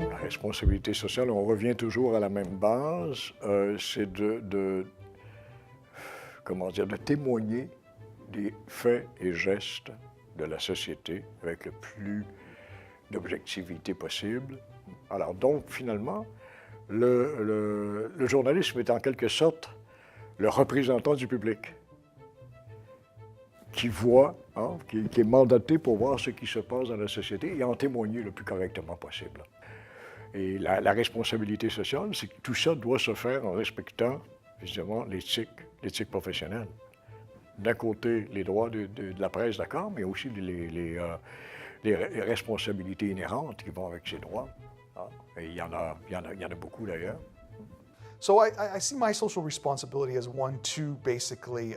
La responsabilité sociale, on revient toujours à la même base, c'est comment dire, de témoigner des faits et gestes de la société avec le plus d'objectivité possible. Alors donc, finalement, le journalisme est en quelque sorte le représentant du public qui voit, hein, qui est mandaté pour voir ce qui se passe dans la société et en témoigner le plus correctement possible. Et la responsabilité sociale, c'est que tout ça doit se faire en respectant, évidemment, l'éthique professionnelle. D'un côté, les droits de la presse, d'accord, mais aussi les responsabilités inhérentes qui vont avec ces droits. Hein. Et il y en a beaucoup d'ailleurs. So I see my social responsibility as one to basically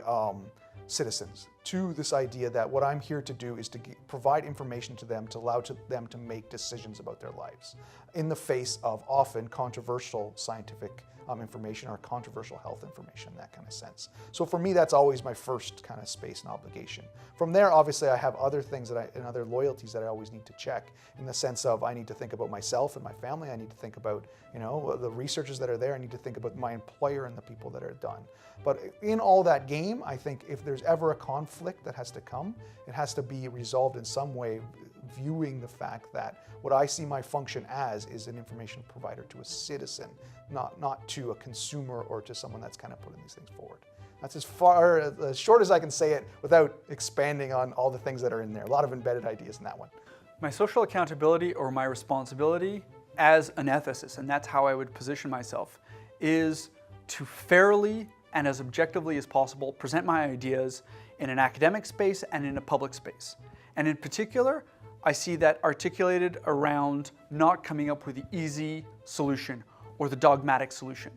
citizens, to this idea that what I'm here to do is to provide information to them to allow them to make decisions about their lives in the face of often controversial scientific information or controversial health information, that kind of sense. So for me, that's always my first kind of space and obligation. From there, obviously, I have other things and other loyalties that I always need to check in the sense of I need to think about myself and my family. I need to think about, you know, the researchers that are there. I need to think about my employer and the people that are done. But in all that game, I think if there's ever a conflict that has to come, it has to be resolved in some way, viewing the fact that what I see my function as is an information provider to a citizen, not to a consumer or to someone that's kind of putting these things forward. That's as short as I can say it without expanding on all the things that are in there. A lot of embedded ideas in that one. My social accountability or my responsibility as an ethicist, and that's how I would position myself, is to fairly and as objectively as possible present my ideas in an academic space and in a public space. And in particular, I see that articulated around not coming up with the easy solution or the dogmatic solution.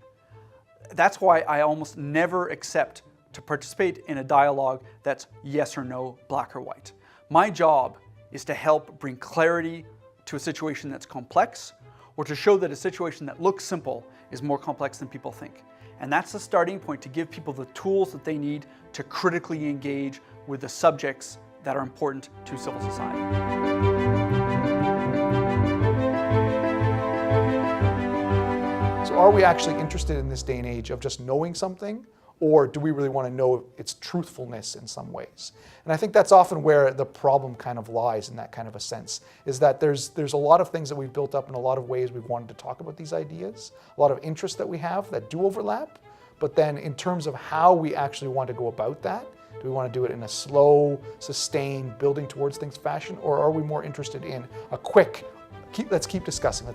That's why I almost never accept to participate in a dialogue that's yes or no, black or white. My job is to help bring clarity to a situation that's complex, or to show that a situation that looks simple is more complex than people think. And that's the starting point to give people the tools that they need to critically engage with the subjects that are important to civil society. So are we actually interested in this day and age of just knowing something, or do we really want to know its truthfulness in some ways? And I think that's often where the problem kind of lies in that kind of a sense, is that there's a lot of things that we've built up in a lot of ways we've wanted to talk about these ideas, a lot of interests that we have that do overlap, but then in terms of how we actually want to go about that, do we want to do it in a slow, sustained, building towards things fashion, or are we more interested in a quick, let's keep discussing,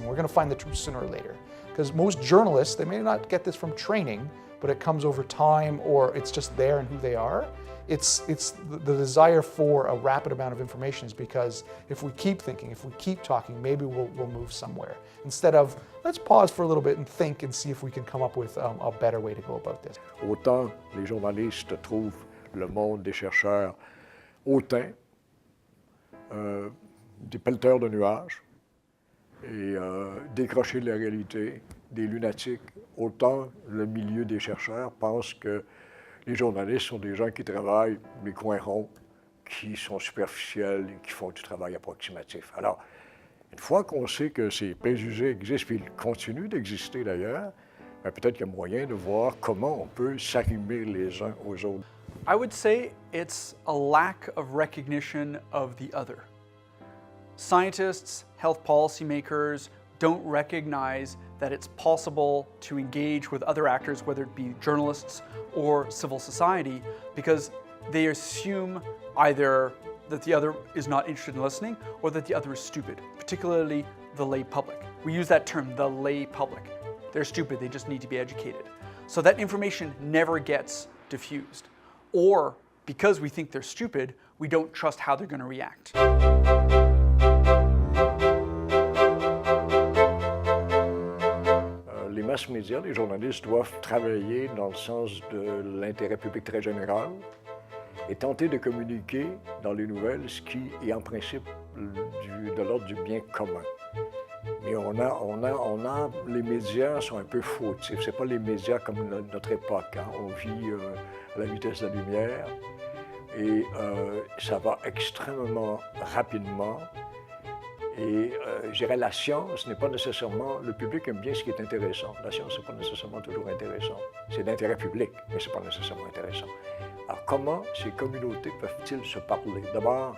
we're going to find the truth sooner or later? Because most journalists, they may not get this from training, but it comes over time, or it's just there in who they are. It's the desire for a rapid amount of information is because if we keep thinking, if we keep talking, maybe we'll move somewhere. Instead of, let's pause for a little bit and think and see if we can come up with a better way to go about this. Autant les journalistes trouvent le monde des chercheurs hautain, des pelleteurs de nuages, et décrocher de la réalité, des lunatiques, autant le milieu des chercheurs pense que les journalistes sont des gens qui travaillent les coins ronds, qui sont superficiels et qui font du travail approximatif. Alors, une fois qu'on sait que ces préjugés existent, puis ils continuent d'exister d'ailleurs, peut-être qu'il y a moyen de voir comment on peut s'arrimer les uns aux autres. I would say it's a lack of recognition of the other. Scientists, health policymakers don't recognize that it's possible to engage with other actors, whether it be journalists or civil society, because they assume either that the other is not interested in listening or that the other is stupid, particularly the lay public. We use that term, the lay public. They're stupid, they just need to be educated. So that information never gets diffused. Or because we think they're stupid, we don't trust how they're going to react. Les mass médias, les journalistes doivent travailler dans le sens de l'intérêt public très général et tenter de communiquer dans les nouvelles ce qui est en principe de l'ordre du bien commun. Mais les médias sont un peu fautifs. Ce n'est pas les médias comme notre époque. Hein. On vit à la vitesse de la lumière et ça va extrêmement rapidement. Et je dirais, la science n'est pas nécessairement... Le public aime bien ce qui est intéressant. La science n'est pas nécessairement toujours intéressant. C'est d'intérêt public, mais ce n'est pas nécessairement intéressant. Alors, comment ces communautés peuvent-ils se parler? D'abord,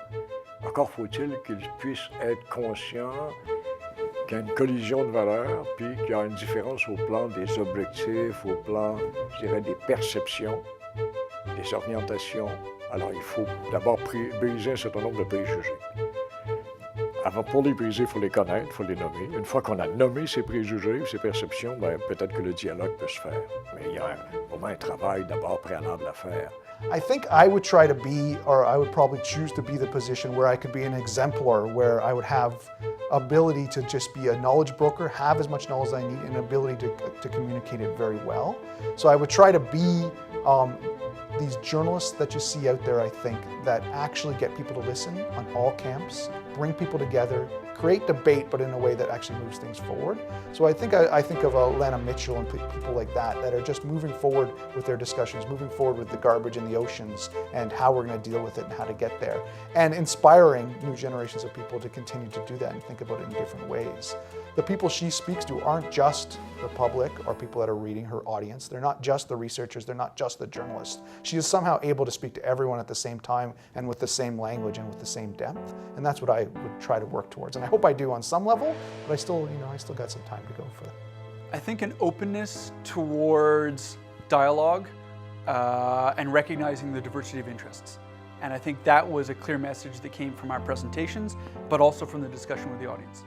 encore faut-il qu'ils puissent être conscients qu'il y a une collision de valeurs, puis qu'il y a une différence au plan des objectifs, au plan, je dirais, des perceptions, des orientations. Alors, il faut d'abord briser un certain nombre de préjugés. Avant, pour les briser, il faut les connaître, il faut les nommer. Une fois qu'on a nommé ces préjugés, ces perceptions, bien, peut-être que le dialogue peut se faire. Mais il y a vraiment un travail d'abord préalable à faire. I think I would try to be, or I would probably choose to be the position where I could be an exemplar, where I would have ability to just be a knowledge broker, have as much knowledge as I need, and ability to communicate it very well. So I would try to be these journalists that you see out there, I think, that actually get people to listen on all camps, bring people together, create debate, but in a way that actually moves things forward. So I think of Lana Mitchell and people like that are just moving forward with their discussions, moving forward with the garbage in the oceans and how we're going to deal with it and how to get there, and inspiring new generations of people to continue to do that and think about it in different ways. The people she speaks to aren't just the public or people that are reading her audience. They're not just the researchers, they're not just the journalists. She is somehow able to speak to everyone at the same time and with the same language and with the same depth. And that's what I would try to work towards. And I hope I do on some level, but I still got some time to go for that. I think an openness towards dialogue and recognizing the diversity of interests. And I think that was a clear message that came from our presentations, but also from the discussion with the audience.